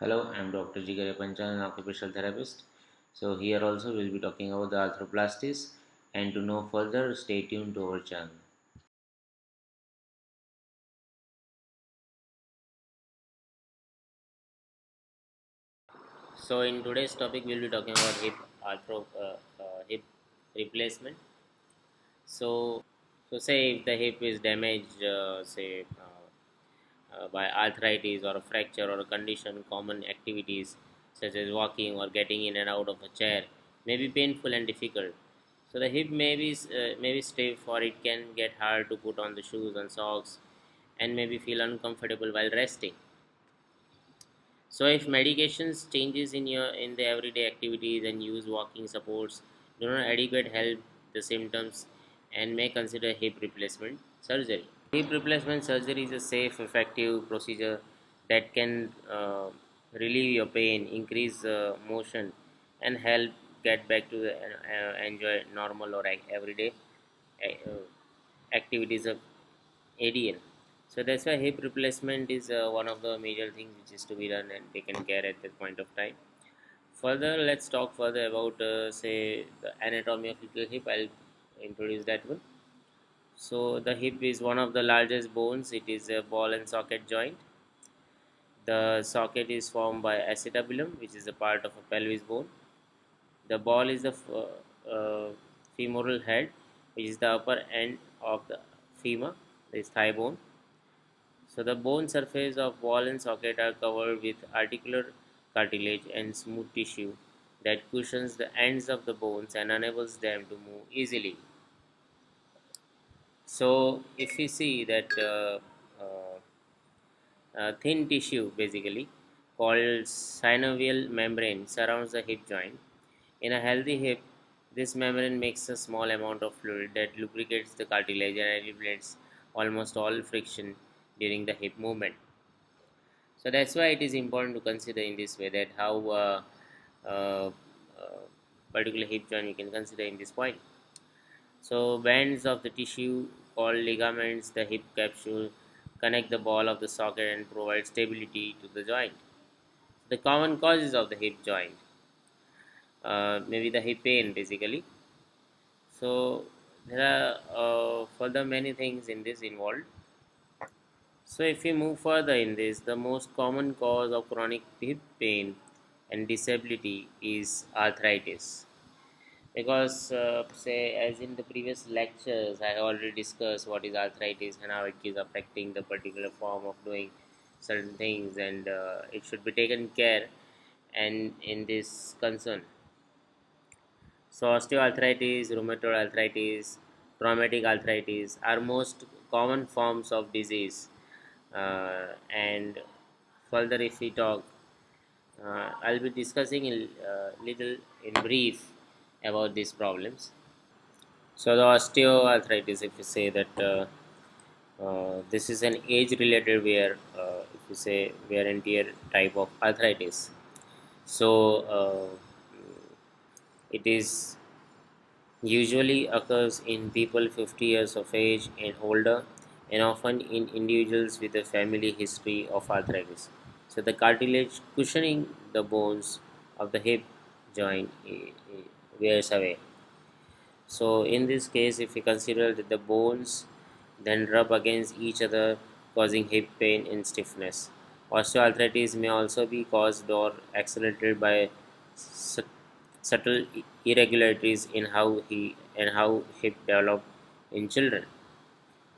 Hello, I'm Dr. Jigare Panchan, an occupational therapist. So here also we'll be talking about the arthroplasties, and to know further, stay tuned to our channel. So in today's topic, we'll be talking about hip replacement. So, say if the hip is damaged, by arthritis or a fracture or a condition, common activities such as walking or getting in and out of a chair may be painful and difficult. So the hip may be stiff, or it can get hard to put on the shoes and socks, and maybe feel uncomfortable while resting. So if medications changes in the everyday activities and use walking supports do not adequate help the symptoms, and may consider hip replacement surgery. Hip replacement surgery is a safe, effective procedure that can relieve your pain, increase motion, and help get back to enjoy normal or everyday activities of ADL. So that's why hip replacement is one of the major things which is to be done and taken care at that point of time. Further, let's talk further about say the anatomy of the hip. I'll introduce that one. So the hip is one of the largest bones. It is a ball and socket joint. The socket is formed by acetabulum, which is a part of a pelvis bone. The ball is the femoral head, which is the upper end of the femur, this thigh bone. So the bone surface of ball and socket are covered with articular cartilage and smooth tissue that cushions the ends of the bones and enables them to move easily. So if we see that thin tissue basically called synovial membrane surrounds the hip joint. In a healthy hip, this membrane makes a small amount of fluid that lubricates the cartilage and eliminates almost all friction during the hip movement. So that's why it is important to consider in this way that how uh, uh, particular hip joint you can consider in this point. So bands of the tissue called ligaments, the hip capsule, connect the ball of the socket and provide stability to the joint. The common causes of the hip joint, maybe the hip pain basically. So there are further many things in this involved. So if we move further in this, the most common cause of chronic hip pain and disability is arthritis. Because say as in the previous lectures I have already discussed what is arthritis and how it is affecting the particular form of doing certain things, and it should be taken care and in this concern. So osteoarthritis, rheumatoid arthritis, traumatic arthritis are most common forms of disease. And further if we talk, I'll be discussing a little in brief about these problems. So the osteoarthritis, if you say that this is an age-related wear, if you say wear and tear type of arthritis. So it is usually occurs in people 50 years of age and older, and often in individuals with a family history of arthritis. So the cartilage cushioning the bones of the hip joint wears away. So in this case, if we consider that the bones then rub against each other, causing hip pain and stiffness. Osteoarthritis may also be caused or accelerated by su- subtle irregularities in how hip develop in children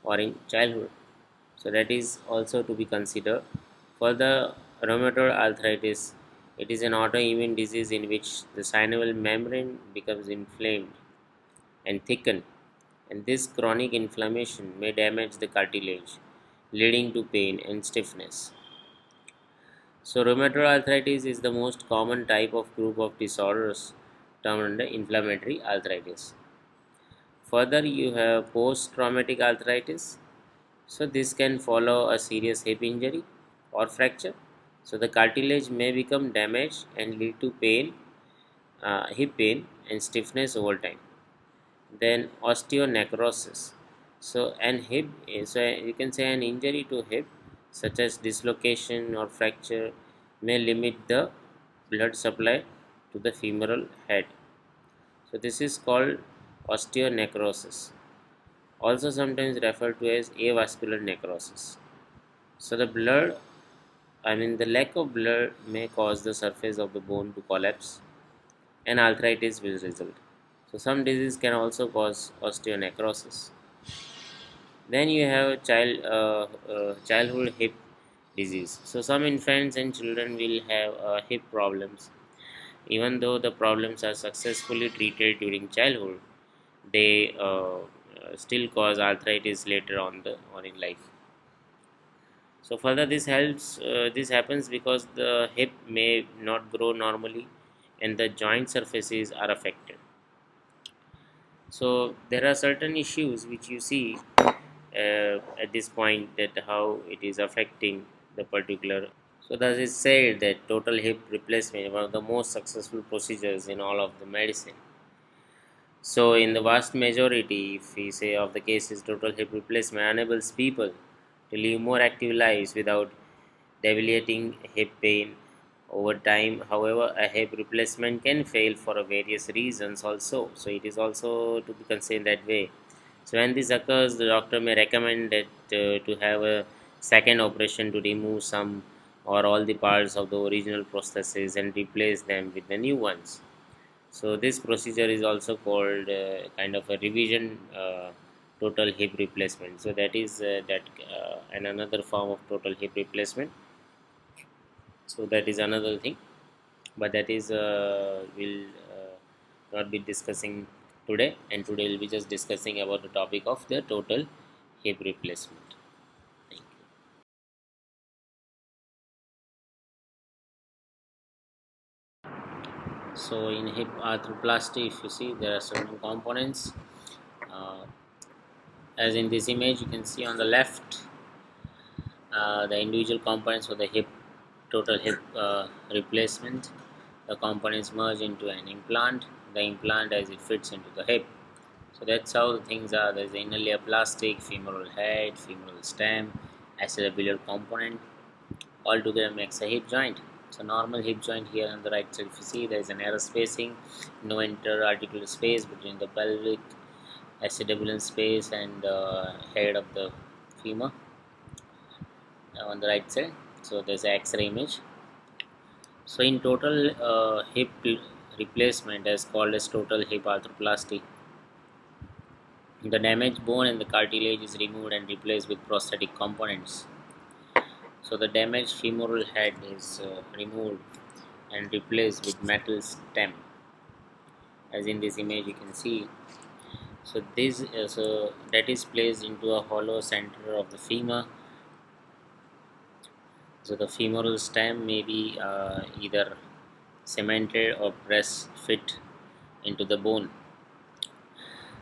or in childhood. So that is also to be considered. For the rheumatoid arthritis, it is an autoimmune disease in which the synovial membrane becomes inflamed and thicken, and this chronic inflammation may damage the cartilage, leading to pain and stiffness. So, rheumatoid arthritis is the most common type of group of disorders termed under inflammatory arthritis. Further, you have post traumatic arthritis. So, this can follow a serious hip injury or fracture. So, the cartilage may become damaged and lead to pain, hip pain, and stiffness over time. Then osteonecrosis. So an hip is, so you can say an injury to hip such as dislocation or fracture may limit the blood supply to the femoral head. So this is called osteonecrosis, also sometimes referred to as avascular necrosis. So the lack of blood may cause the surface of the bone to collapse and arthritis will result. So some disease can also cause osteonecrosis. Then you have childhood hip disease. So some infants and children will have hip problems. Even though the problems are successfully treated during childhood, they still cause arthritis later on in life. So further, this helps. This happens because the hip may not grow normally, and the joint surfaces are affected. So there are certain issues which you see at this point, that how it is affecting the particular. So thus is said that total hip replacement is one of the most successful procedures in all of the medicine. So in the vast majority, if we say of the cases, total hip replacement enables people to live more active lives without debilitating hip pain over time. However, a hip replacement can fail for various reasons also. So it is also to be considered that way. So when this occurs, the doctor may recommend that to have a second operation to remove some or all the parts of the original prosthesis and replace them with the new ones. So this procedure is also called kind of a revision total hip replacement. So that is that and another form of total hip replacement. So that is another thing, but that is will not be discussing today. And today we'll be just discussing about the topic of the total hip replacement. Thank you. So in hip arthroplasty, if you see, there are certain components. Uh, as in this image, you can see on the left the individual components for the hip total hip replacement. The components merge into an implant. The implant as it fits into the hip. So that's how the things are. There's the inner layer plastic, femoral head, femoral stem, acetabular component. All together makes a hip joint. So normal hip joint here on the right side, if you see, there is an narrow spacing, no interarticular space between the pelvic acetabular space and the head of the femur on the right side. So there's an X-ray image. So in total hip replacement is called as total hip arthroplasty. The damaged bone and the cartilage is removed and replaced with prosthetic components. So the damaged femoral head is removed and replaced with metal stem, as in this image you can see. So this so that is placed into a hollow center of the femur. So the femoral stem may be either cemented or press fit into the bone.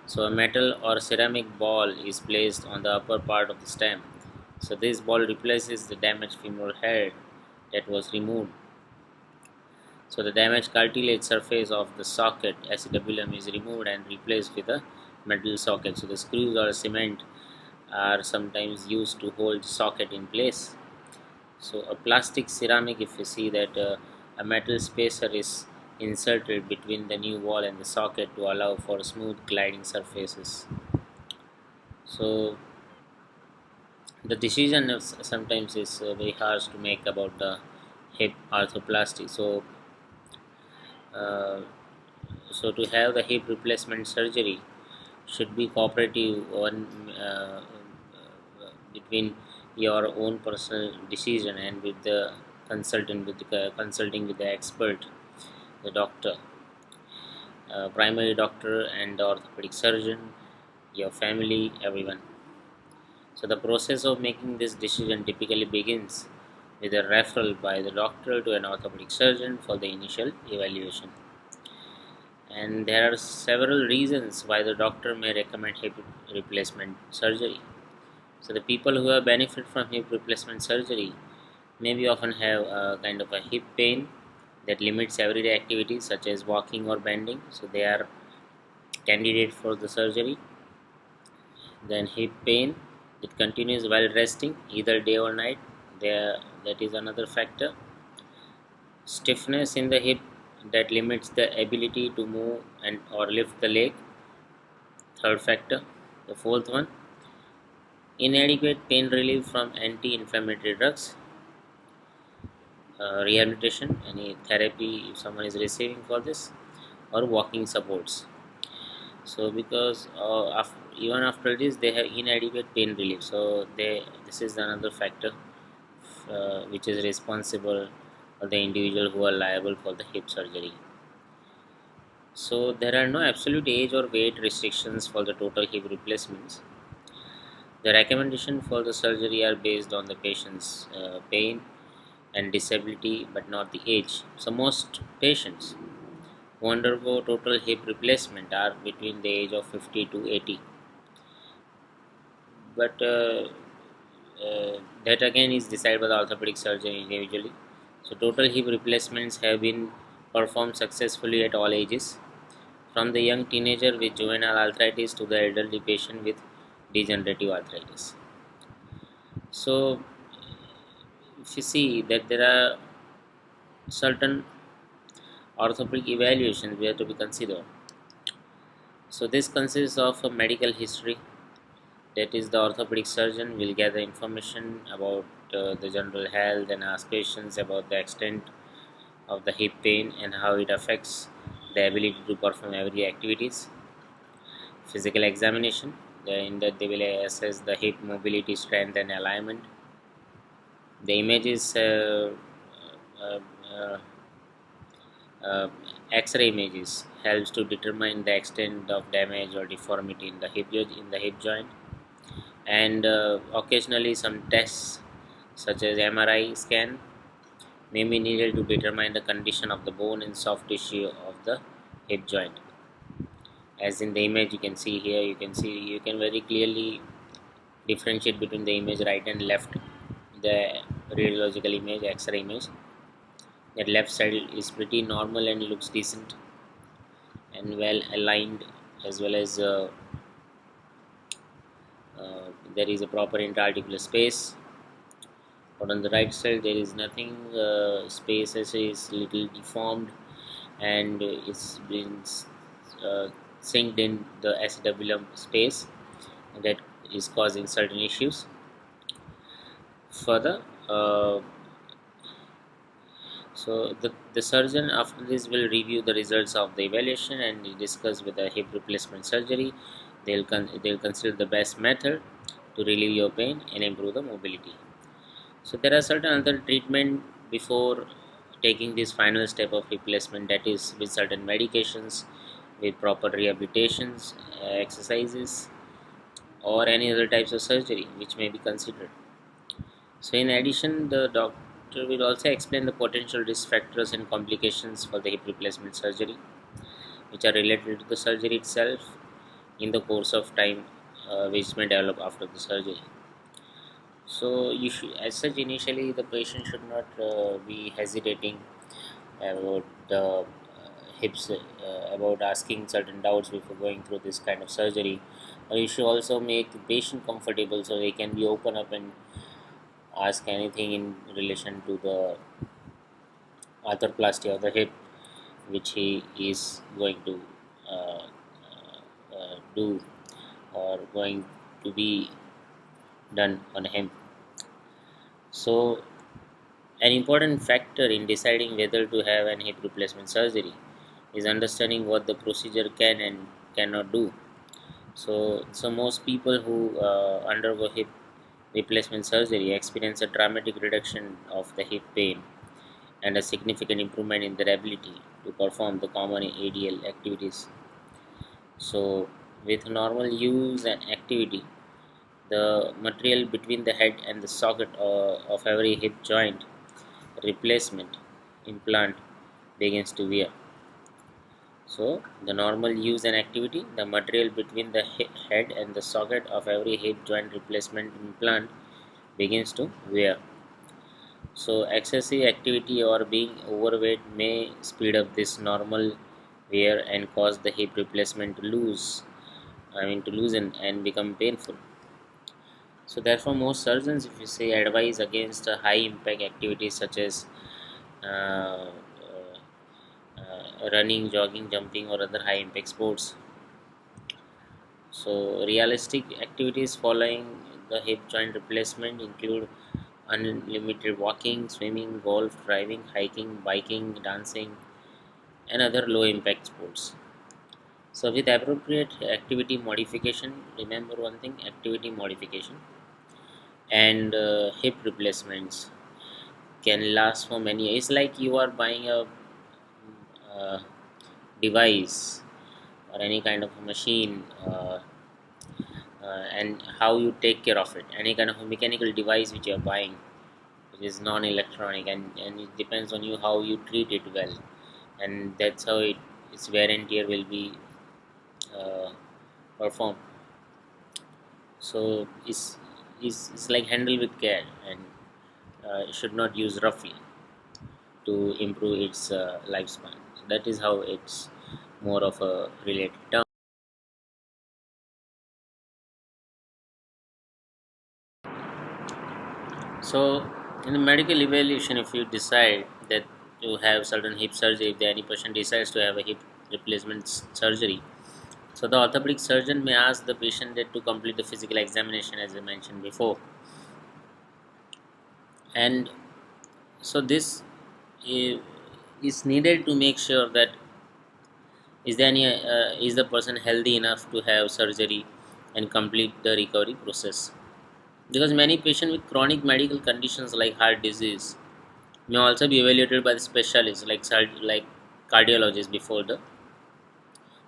So a metal or ceramic ball is placed on the upper part of the stem. So this ball replaces the damaged femoral head that was removed. So the damaged cartilage surface of the socket acetabulum is removed and replaced with a metal socket. So the screws or cement are sometimes used to hold the socket in place. So a plastic ceramic, if you see that a metal spacer is inserted between the new wall and the socket to allow for smooth gliding surfaces. So the decision sometimes is very harsh to make about the hip arthroplasty. Uh, so to have the hip replacement surgery should be cooperative one between your own personal decision and with the consultant with the, consulting with the expert, the doctor, primary doctor and the orthopedic surgeon, your family, everyone. So the process of making this decision typically begins with a referral by the doctor to an orthopedic surgeon for the initial evaluation. And there are several reasons why the doctor may recommend hip replacement surgery. So the people who have benefit from hip replacement surgery maybe often have a kind of a hip pain that limits everyday activities such as walking or bending. So they are candidate for the surgery. Then hip pain it continues while resting either day or night. There that is another factor. Stiffness in the hip that limits the ability to move and or lift the leg. Third factor. The fourth one, inadequate pain relief from anti-inflammatory drugs. Rehabilitation, any therapy if someone is receiving for this, or walking supports. So because even after this they have inadequate pain relief, so this is another factor which is responsible for the individual who are liable for the hip surgery. So there are no absolute age or weight restrictions for the total hip replacements. The recommendation for the surgery are based on the patient's pain and disability, but not the age. So most patients who undergo total hip replacement are between the age of 50 to 80, but that again is decided by the orthopedic surgeon individually. So total hip replacements have been performed successfully at all ages, from the young teenager with juvenile arthritis to the elderly patient with degenerative arthritis. So if you see that there are certain orthopedic evaluations we have to be considered. So this consists of a medical history, that is the orthopedic surgeon will gather information about the general health and ask questions about the extent of the hip pain and how it affects the ability to perform everyday activities. Physical examination, in that they will assess the hip mobility, strength and alignment. The images uh, uh, uh, X-ray images helps to determine the extent of damage or deformity in the hip joint, and occasionally some tests such as MRI scan may be needed to determine the condition of the bone and soft tissue of the hip joint. As in the image you can see here, you can very clearly differentiate between the image right and left. The radiological image, X-ray image, that left side is pretty normal and looks decent and well aligned, as well as there is a proper interarticular space. But on the right side there is nothing, spaces is little deformed, and it's been uh, synced in the acetabulum space, that is causing certain issues. Further, the surgeon after this will review the results of the evaluation and discuss with the hip replacement surgery. They'll consider the best method to relieve your pain and improve the mobility. So there are certain other treatment before taking this final step of replacement, that is with certain medications, with proper rehabilitations, exercises, or any other types of surgery which may be considered. So in addition, the doctor will also explain the potential risk factors and complications for the hip replacement surgery, which are related to the surgery itself in the course of time, which may develop after the surgery. So you should, as such, initially the patient should not be hesitating about the hips, about asking certain doubts before going through this kind of surgery. Or you should also make the patient comfortable so they can be open up and ask anything in relation to the arthroplasty of the hip, which he is going to do or going to be done on him. So an important factor in deciding whether to have an hip replacement surgery is understanding what the procedure can and cannot do. So most people who undergo hip replacement surgery experience a dramatic reduction of the hip pain and a significant improvement in their ability to perform the common ADL activities. So with normal use and activity, the material between the head and the socket of every hip joint replacement implant begins to wear. So the normal use and activity, the material between the head and the socket of every hip joint replacement implant begins to wear. So excessive activity or being overweight may speed up this normal wear and cause the hip replacement to loosen and become painful. So therefore most surgeons, if you say, advise against high impact activities such as uh, running, jogging, jumping, or other high impact sports. So, realistic activities following the hip joint replacement include unlimited walking, swimming, golf, driving, hiking, biking, dancing, and other low impact sports. So, with appropriate activity modification, remember one thing, activity modification and hip replacements can last for many years. It's like you are buying a uh, device or any kind of a machine, and how you take care of it. Any kind of a mechanical device which you are buying, which is non-electronic, and it depends on you how you treat it well, and that's how its wear and tear will be uh, performed. So it's like handle with care, and should not use roughly to improve its lifespan. So that is how it's more of a related term. So, in the medical evaluation, if you decide that you have certain hip surgery, if any patient decides to have a hip replacement surgery, so the orthopedic surgeon may ask the patient that to complete the physical examination, as I mentioned before, and so this i- is needed to make sure that is the person healthy enough to have surgery and complete the recovery process, because many patients with chronic medical conditions like heart disease may also be evaluated by the specialists like cardiologists before the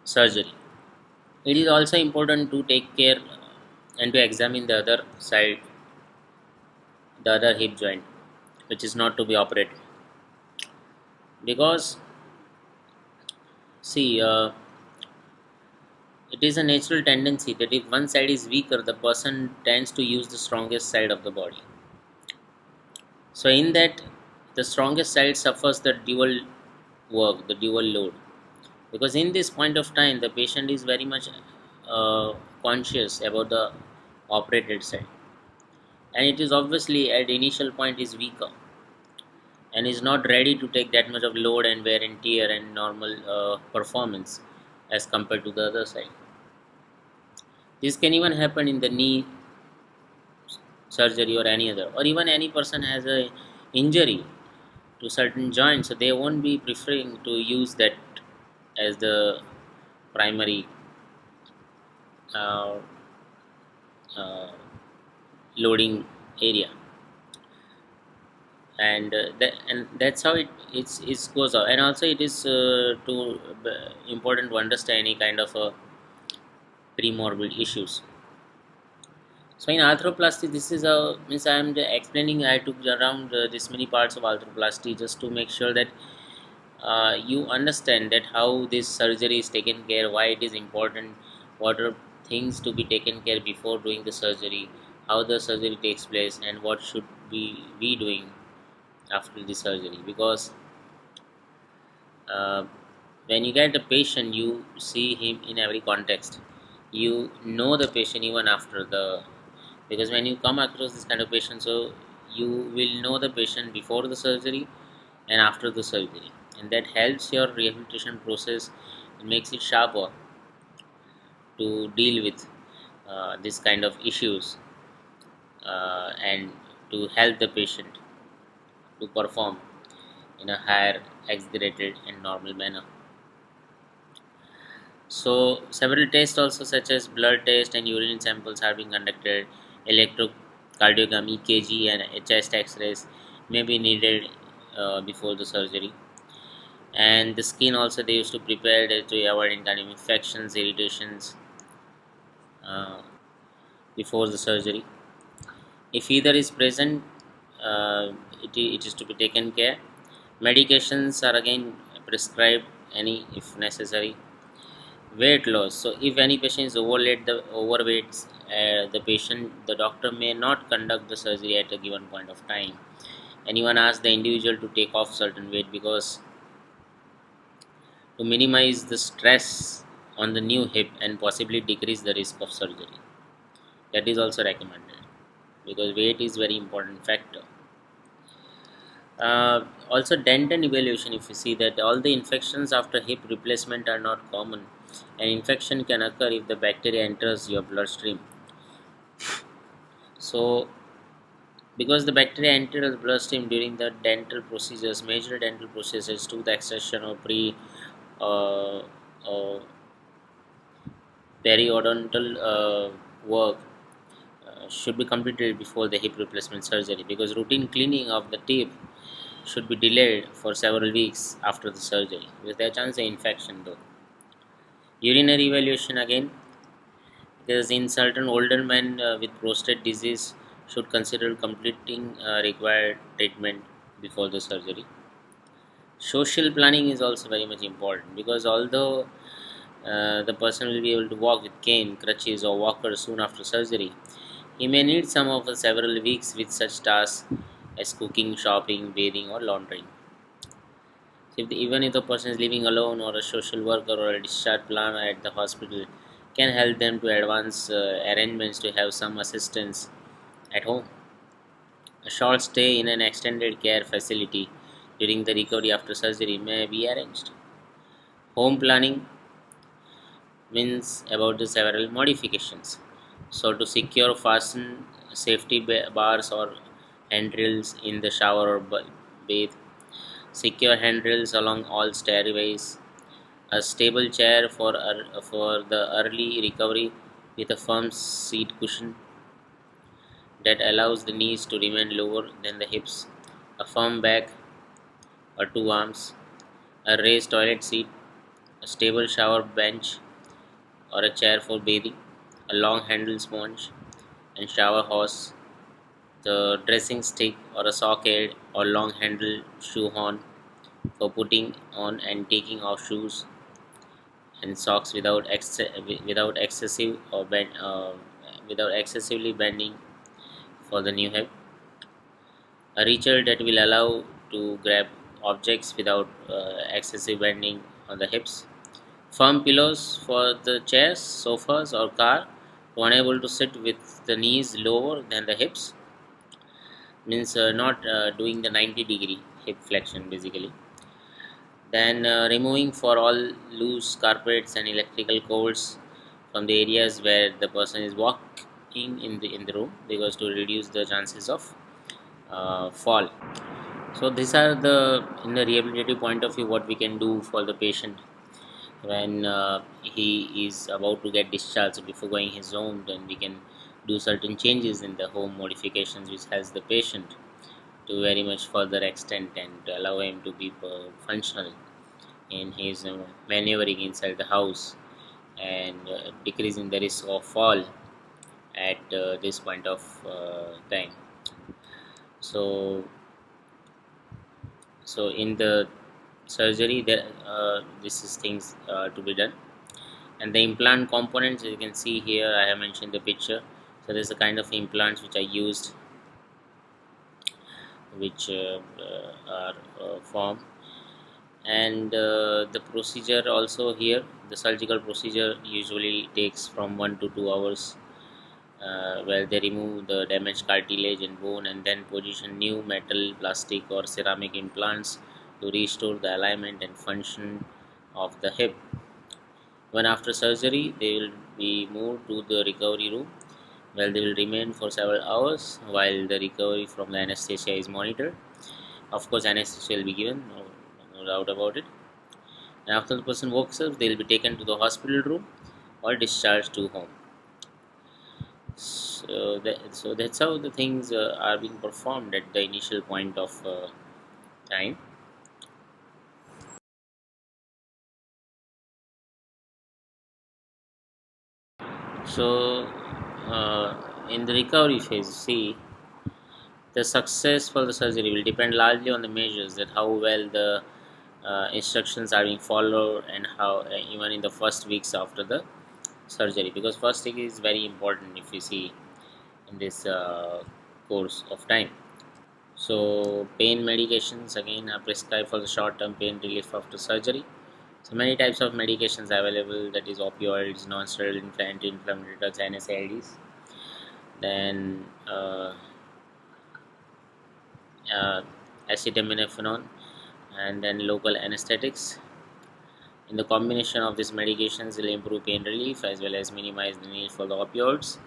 surgery. It is also important to take care and to examine the other side, the other hip joint, which is not to be operated. Because, see, it is a natural tendency that if one side is weaker, the person tends to use the strongest side of the body. So, in that, the strongest side suffers the dual work, the dual load, because in this point of time the patient is very much uh, conscious about the operated side, and it is obviously at initial point is weaker and is not ready to take that much of load and wear and tear and normal performance as compared to the other side. This can even happen in the knee surgery or any other, or even any person has a injury to certain joints, so they won't be preferring to use that as the primary uh, uh, loading area, and that's how it goes out. And also it is important to understand any kind of premorbid issues. So in arthroplasty, this is a means I am explaining. I took around this many parts of arthroplasty just to make sure that you understand that how this surgery is taken care, why it is important, what are things to be taken care before doing the surgery, how the surgery takes place, and what should we be doing after the surgery. Because uh, when you get the patient, you see him in every context, you know the patient even after the, because when you come across this kind of patient, so you will know the patient before the surgery and after the surgery, and that helps your rehabilitation process and makes it sharper to deal with this kind of issues, and to help the patient to perform in a higher exaggerated and normal manner. So several tests also such as blood test and urine samples are being conducted. Electrocardiogram EKG and a chest X-rays may be needed before the surgery. And the skin also they used to prepare it to avoid any kind of infections, irritations uh, before the surgery. If either is present, it is to be taken care. Medications are again prescribed any if necessary. Weight loss. So, if any patient is overweight, the patient, the doctor may not conduct the surgery at a given point of time, and even ask the individual to take off certain weight, because to minimize the stress on the new hip and possibly decrease the risk of surgery. That is also recommended, because weight is very important factor. Also, dental evaluation, if you see that all the infections after hip replacement are not common, an infection can occur if the bacteria enters your bloodstream. So, because the bacteria enter the bloodstream during the dental procedures, major dental procedures, tooth extraction or uh, uh, periodontal work should be completed before the hip replacement surgery, because routine cleaning of the teeth should be delayed for several weeks after the surgery with a chance of infection though. Urinary evaluation again, because in certain older men with prostate disease should consider completing required treatment before the surgery. Social planning is also very much important, because although the person will be able to walk with cane, crutches, or walker soon after surgery, he may need some of the several weeks with such tasks as cooking, shopping, bathing, or laundering. So even if the person is living alone, or a social worker or a discharge planner at the hospital can help them to advance arrangements to have some assistance at home. A short stay in an extended care facility during the recovery after surgery may be arranged. Home planning means about the several modifications. So to secure fasten safety bars or handrails in the shower or bathe, secure handrails along all stairways, a stable chair for the early recovery with a firm seat cushion that allows the knees to remain lower than the hips, a firm back or two arms, a raised toilet seat, a stable shower bench or a chair for bathing, a long handled sponge and shower hose, the dressing stick or a socket or long handled shoe horn for putting on and taking off shoes and socks without excessive or without excessively bending for the new hip, a reacher that will allow to grab objects without excessive bending on the hips, firm pillows for the chairs, sofas, or car to unable to sit with the knees lower than the hips, means not doing the 90-degree hip flexion basically. Then removing for all loose carpets and electrical cords from the areas where the person is walking in the room, because to reduce the chances of fall. So these are the, in the rehabilitative point of view, what we can do for the patient when he is about to get discharged. Before going his home, then we can do certain changes in the home modifications which helps the patient to very much further extent and allow him to be functional in his maneuvering inside the house, and decreasing the risk of fall at this point of time. So so in the surgery there this is things to be done. And the implant components, as you can see here, I have mentioned the picture. So there's a kind of implants which I used, which are formed. And the procedure also here, the surgical procedure usually takes from 1 to 2 hours, where they remove the damaged cartilage and bone and then position new metal, plastic, or ceramic implants to restore the alignment and function of the hip. When after surgery, they will be moved to the recovery room, where they will remain for several hours while the recovery from the anesthesia is monitored. Of course, anesthesia will be given, no doubt about it. And after the person wakes up, they will be taken to the hospital room or discharged to home. So that's how the things are being performed at the initial point of time. So in the recovery phase, see, the success for the surgery will depend largely on the measures that how well the instructions are being followed, and how even in the first weeks after the surgery, because first week is very important if you see in this course of time. So pain medications again are prescribed for the short-term pain relief after surgery. So many types of medications are available, that is opioids, non-steroidal anti-inflammatory drugs, NSAIDs. Then uh, acetaminophen, and then local anesthetics. In the combination of these medications will improve pain relief as well as minimize the need for the opioids.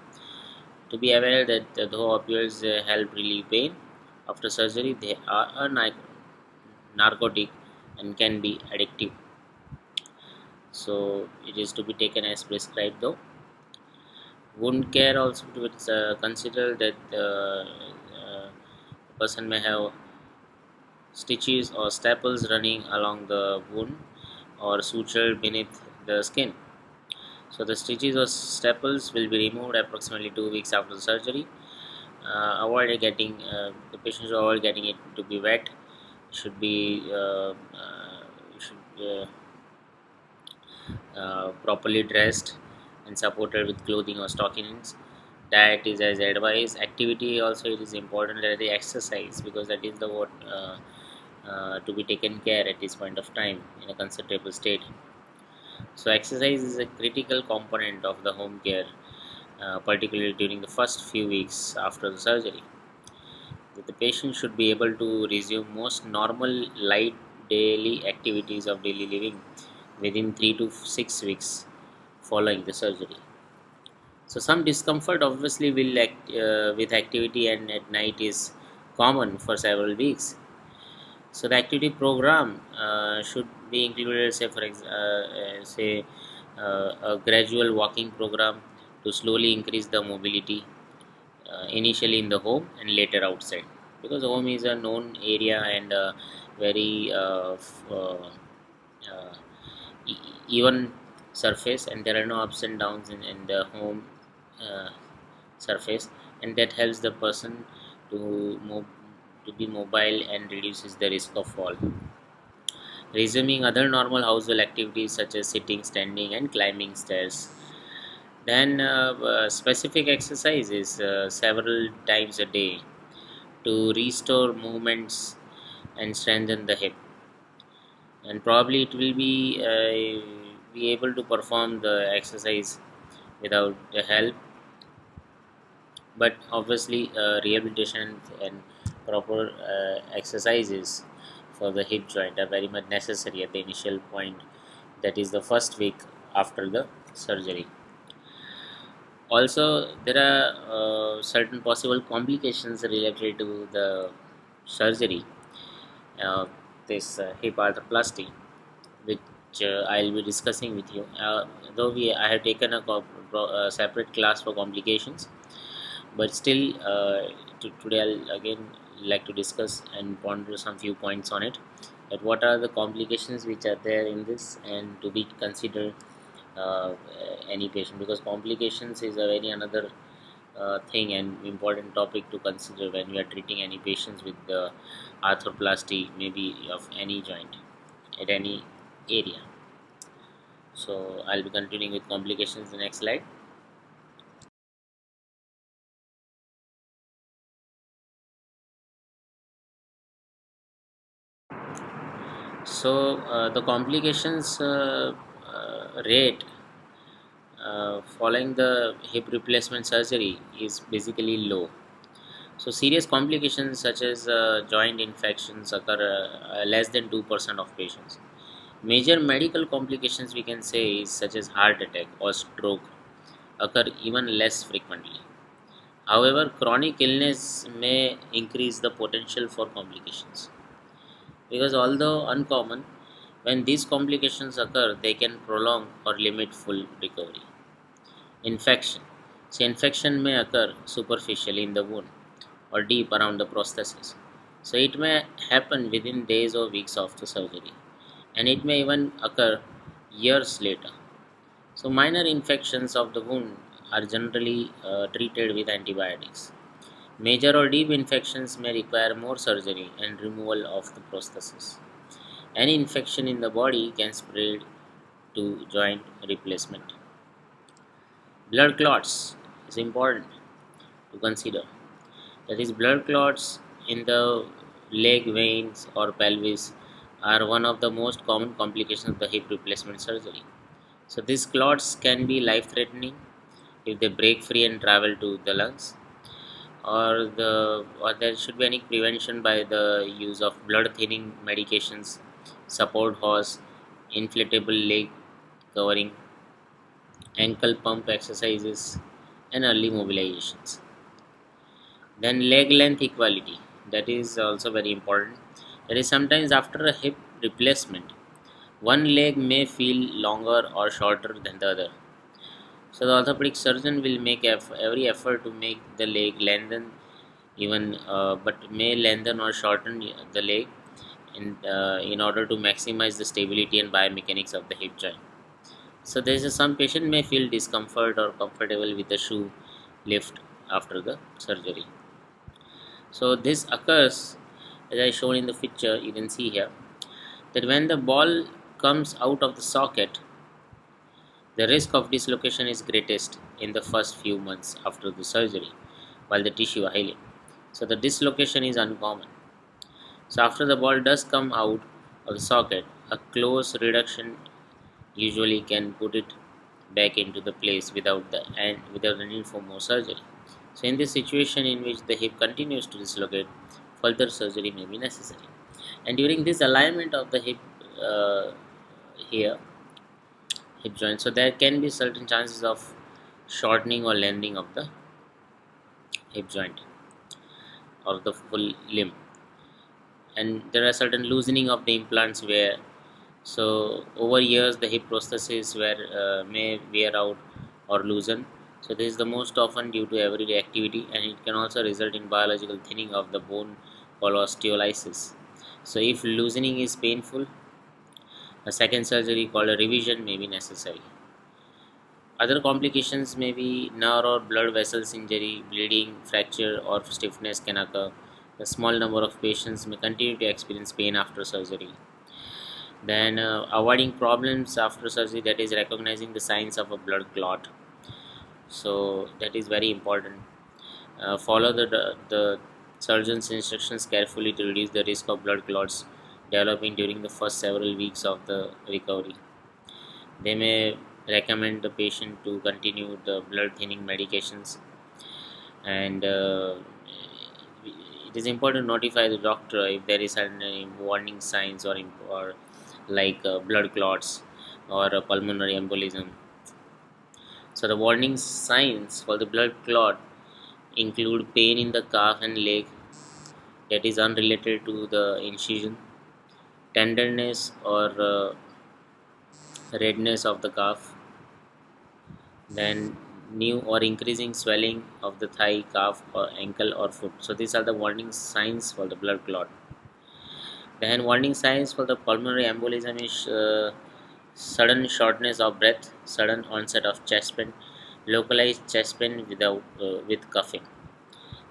To be aware that though opioids help relieve pain after surgery, they are a narcotic and can be addictive. So it is to be taken as prescribed though. Wound care also to consider that a person may have stitches or staples running along the wound or suture beneath the skin. So the stitches or staples will be removed approximately 2 weeks after the surgery. Avoid getting the patient should avoid getting it to be wet. Should be should properly dressed and supported with clothing or stockings. Diet is as advised. Activity also it is important that the exercise because that is the what to be taken care at this point of time in a considerable state. So exercise is a critical component of the home care, particularly during the first few weeks after the surgery. The patient should be able to resume most normal light daily activities of daily living within 3 to 6 weeks following the surgery. So some discomfort obviously will with activity and at night is common for several weeks. So the activity program should be included, say a gradual walking program to slowly increase the mobility initially in the home and later outside, because home is a known area and very uh, even surface, and there are no ups and downs in the home uh, surface, and that helps the person to move to be mobile and reduces the risk of fall. Resuming other normal household activities such as sitting, standing, and climbing stairs. Then specific exercises several times a day to restore movements and strengthen the hip, and probably it will be able to perform the exercise without the help, but obviously rehabilitation and proper exercises for the hip joint are very much necessary at the initial point, that is the first week after the surgery. Also there are certain possible complications related to the surgery, uh, this hip arthroplasty, which I'll be discussing with you. Though I have taken a separate class for complications, but still today I'll again like to discuss and ponder some few points on it. That what are the complications which are there in this and to be considered any patient, because complications is a very another thing and important topic to consider when we are treating any patients with the arthroplasty, maybe of any joint at any area. So I'll be continuing with complications in the next slide. So the complications rate following the hip replacement surgery is basically low. So serious complications such as joint infections occur less than 2% of patients. Major medical complications we can say is such as heart attack or stroke occur even less frequently. However, chronic illness may increase the potential for complications, because although uncommon, when these complications occur, they can prolong or limit full recovery. Infection. So infection may occur superficially in the wound or deep around the prosthesis. So it may happen within days or weeks after surgery, and it may even occur years later. So minor infections of the wound are generally treated with antibiotics. Major or deep infections may require more surgery and removal of the prosthesis. Any infection in the body can spread to joint replacement. Blood clots is important to consider. That is, blood clots in the leg veins or pelvis are one of the most common complications of the hip replacement surgery. So these clots can be life threatening if they break free and travel to the lungs. or there should be any prevention by the use of blood thinning medications, support horse, inflatable leg covering, ankle pump exercises, and early mobilizations. Then leg length equality, that is also very important. That is, sometimes after a hip replacement, one leg may feel longer or shorter than the other. So the orthopedic surgeon will make every effort to make the leg lengthen, even but may lengthen or shorten the leg in order to maximize the stability and biomechanics of the hip joint. So there is some patient may feel discomfort or comfortable with the shoe lift after the surgery. So this occurs as I shown in the picture. You can see here that when the ball comes out of the socket, the risk of dislocation is greatest in the first few months after the surgery while the tissue are healing. So the dislocation is uncommon. So after the ball does come out of the socket, a close reduction usually can put it back into the place without the need for more surgery. So in this situation in which the hip continues to dislocate, further surgery may be necessary. And during this alignment of the hip uh, here hip joint, so there can be certain chances of shortening or lengthening of the hip joint or the full limb, and there are certain loosening of the implants where, so over years the hip prosthesis where may wear out or loosen. So this is the most often due to everyday activity, and it can also result in biological thinning of the bone called osteolysis. So if loosening is painful, a second surgery called a revision may be necessary. Other complications may be nerve or blood vessels injury, bleeding, fracture, or stiffness can occur. A small number of patients may continue to experience pain after surgery. Then, avoiding problems after surgery, that is recognizing the signs of a blood clot. So, that is very important. Follow the surgeon's instructions carefully to reduce the risk of blood clots developing during the first several weeks of the recovery. They may recommend the patient to continue the blood thinning medications, and it is important to notify the doctor if there is any warning signs or like blood clots or a pulmonary embolism. So the warning signs for the blood clot include pain in the calf and leg that is unrelated to the incision, tenderness or redness of the calf, then new or increasing swelling of the thigh, calf, or ankle or foot. So these are the warning signs for the blood clot. Then warning signs for the pulmonary embolism is sudden shortness of breath, sudden onset of chest pain, localized chest pain with coughing.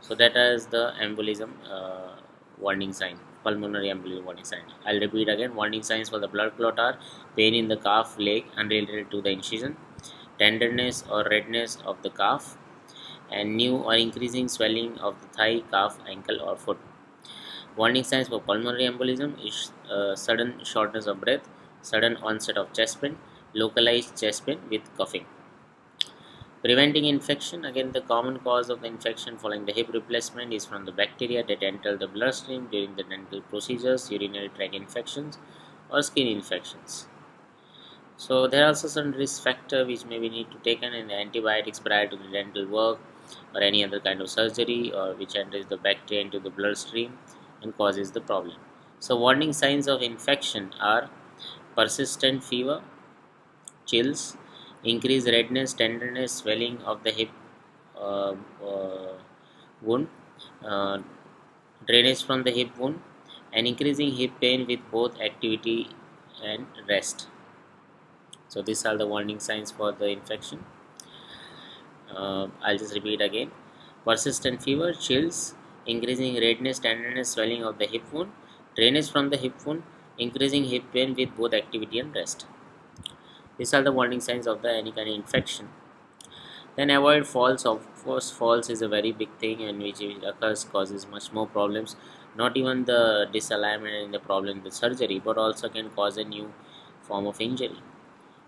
So that is the embolism warning sign, pulmonary embolism warning sign. I'll repeat again. Warning signs for the blood clot are pain in the calf, leg unrelated to the incision, tenderness or redness of the calf, and new or increasing swelling of the thigh, calf, ankle, or foot. Warning signs for pulmonary embolism is sudden shortness of breath, sudden onset of chest pain, localized chest pain with coughing. Preventing infection, again, the common cause of the infection following the hip replacement is from the bacteria that enter the bloodstream during the dental procedures, urinary tract infections, or skin infections. So there are also some risk factor which may be need to taken in the antibiotics prior to the dental work or any other kind of surgery, or which enters the bacteria into the bloodstream and causes the problem. So warning signs of infection are persistent fever, chills, increased redness, tenderness, swelling of the hip uh, uh, wound, uh, drainage from the hip wound, and increasing hip pain with both activity and rest. So these are the warning signs for the infection. I'll just repeat again. Persistent fever, chills, increasing redness, tenderness, swelling of the hip wound, drainage from the hip wound, increasing hip pain with both activity and rest. These are the warning signs of the any kind of infection. Then avoid falls. Of course, falls is a very big thing, and which it occurs causes much more problems. Not even the disalignment in the problem, the surgery, but also can cause a new form of injury.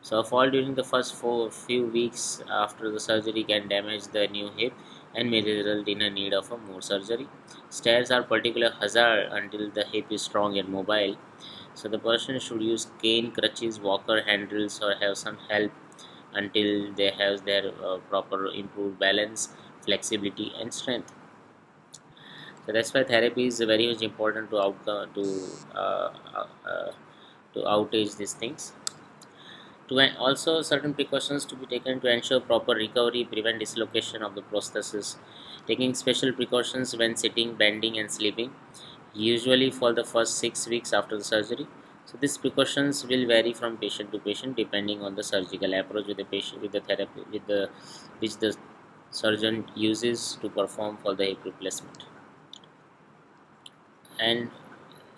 So a fall during the first few weeks after the surgery can damage the new hip and may result in a need of a more surgery. Stairs are particular hazard until the hip is strong and mobile. So the person should use cane, crutches, walker handles, or have some help until they have their proper improved balance, flexibility, and strength. So that's why therapy is very much important to uh, uh, uh, to outage these things. Also, certain precautions to be taken to ensure proper recovery, prevent dislocation of the prosthesis. Taking special precautions when sitting, bending, and sleeping, usually for the first 6 weeks after the surgery. So these precautions will vary from patient to patient depending on the surgical approach with the patient, with the therapy, with the which the surgeon uses to perform for the hip replacement. And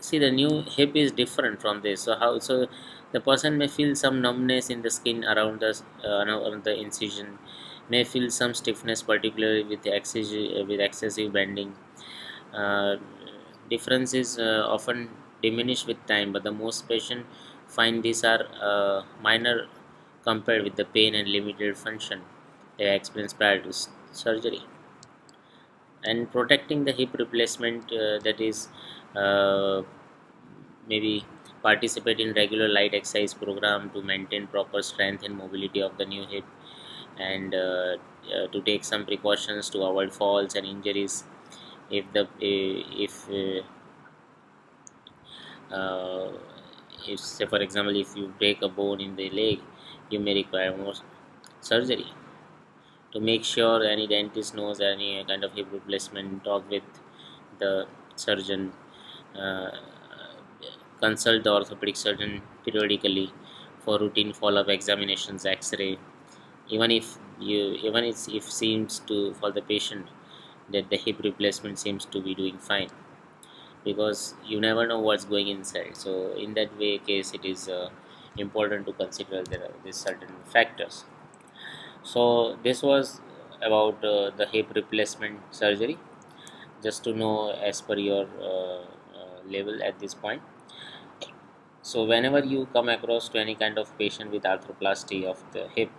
see, the new hip is different from this. So how, so the person may feel some numbness in the skin around around the incision, may feel some stiffness, particularly with excessive bending. uh, Difference is often diminished with time, but the most patient find these are minor compared with the pain and limited function they experience prior to surgery. And protecting the hip replacement, that is, uh, maybe participate in regular light exercise program to maintain proper strength and mobility of the new hip, and to take some precautions to avoid falls and injuries. If the uh, if uh, if say for example, if you break a bone in the leg, you may require more surgery. To make sure any dentist knows any kind of hip replacement, talk with the surgeon, uh, consult the orthopedic surgeon periodically for routine follow-up examinations, x-ray. Even if seems to for the patient that the hip replacement seems to be doing fine, because you never know what's going inside. So in that way case, it is important to consider these certain factors. So this was about the hip replacement surgery, just to know as per your level at this point. So whenever you come across to any kind of patient with arthroplasty of the hip,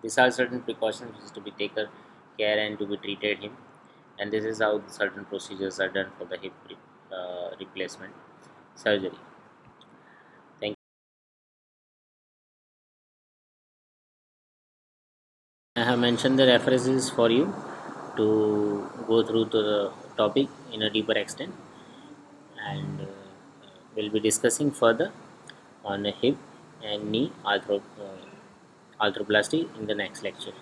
these are certain precautions which is to be taken care and to be treated him, and this is how certain procedures are done for the hip replacement surgery. Thank you. I have mentioned the references for you to go through to the topic in a deeper extent, and we'll be discussing further on hip and knee arthroplasty in the next lecture.